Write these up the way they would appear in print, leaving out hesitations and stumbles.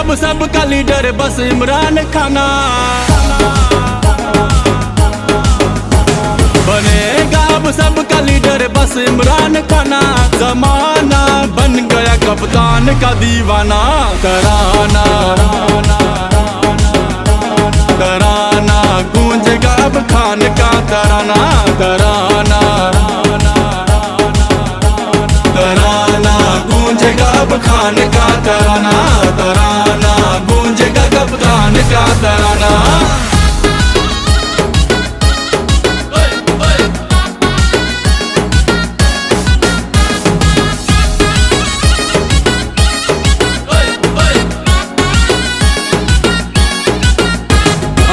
अब सबका लीडर बस इमरान खाना। बनेगा अब सबका लीडर बस इमरान खाना। जमाना बन गया कप्तान का दीवाना। तराना तराना गूंजेगा अब खान का तराना। तराना तराना गूंजेगा अब खान का तराना। तराना गूंजेगा कप्तान का तराना।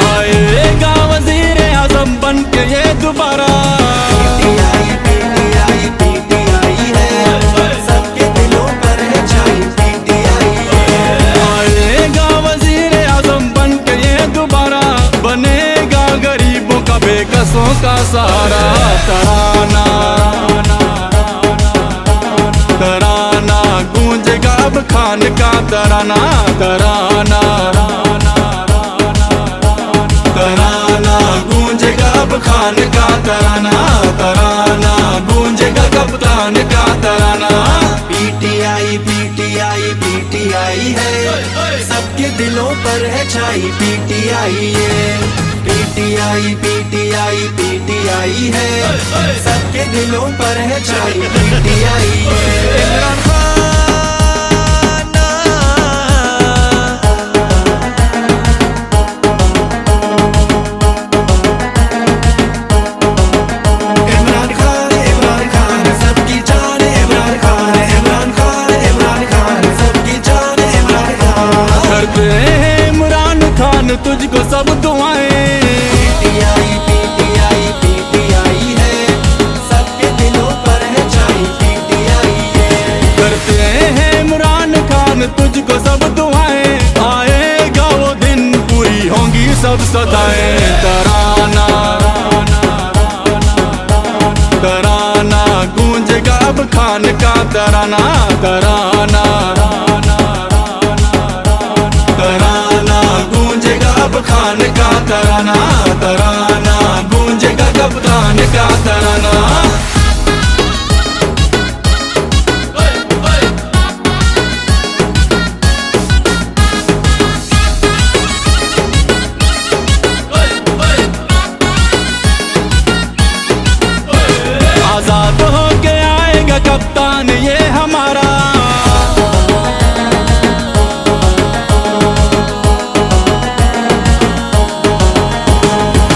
आएगा वजीर आजम बन के ये दोबारा। आएगा वजीर आजम बन के ये दोबारा। बनेगा गरीबों का बेकसों का सहारा। तराना तराना गूंजेगा अब खान का तराना। तराना तराना गूंजेगा अब खान का तराना। तराना गूंजेगा कप्तान का तराना। पीटीआई पीटीआई पीटीआई है, सबके दिलों पर है छाई पीटीआई है। पीटीआई पीटीआई पीटीआई है, सबके दिलों पर है छाई पीटीआई है। इमरान खान तुझको सब दुआएं। पीटीआई पीटीआई पीटीआई है, सबके दिलों पर है छाई पीटीआई है। करते हैं इमरान खान तुझको सब दुआएं। आएगा वो दिन पूरी होंगी सब सदाएं। तराना तराना गूंजेगा अब खान का तराना। तराना तराना गूंजेगा अब खान का तराना। तराना गूंजेगा कप्तान का तराना। आजाद होके आएगा कप्तान ये हमारा।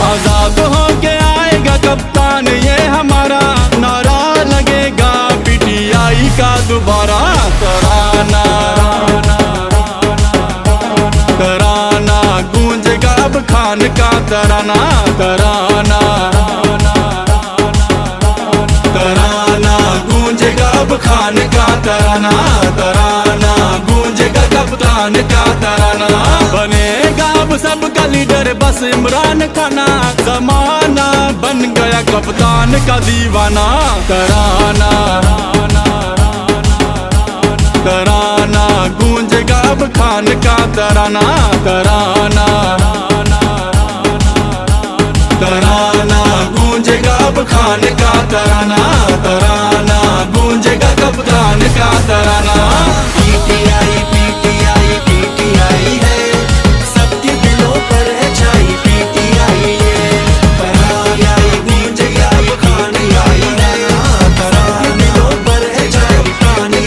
आजाद होके आएगा कप्तान ये हमारा। नारा लगेगा पीटीआई का दोबारा। तराना तराना गूंजेगा अब खान का तराना। तराना तराना गूंजेगा अब खान का तराना। तराना गूंजेगा कप्तान का तराना। बनेगा अब सबका लीडर बस इमरान खाना। जमाना बन गया कप्तान का दीवाना। तराना तराना गूंजेगा अब खान का तराना। तराना तराना गूंजेगा अब खान का तराना। तराना गूंजेगा कप्तान का तराना। पीटीआई पीटीआई पीटीआई है, सबके दिलों पर है छाई पीटीआई है। तराना गूंजेगा अब खान आई है। तराना दिलों पर है छाई खान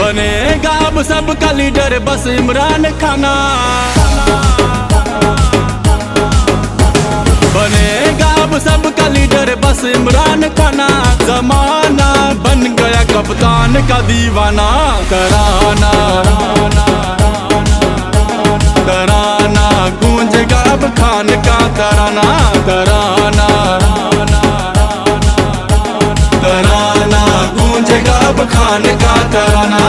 बनेगा अब सबका लीडर बस इमरान खाना। बनेगा अब सबका लीडर बस इमरान खाना। जमाना बन गया कप्तान का दीवाना। तराना तराना गूंजेगा अब खान का तराना। तराना तराना गूंजेगा अब खान का तराना।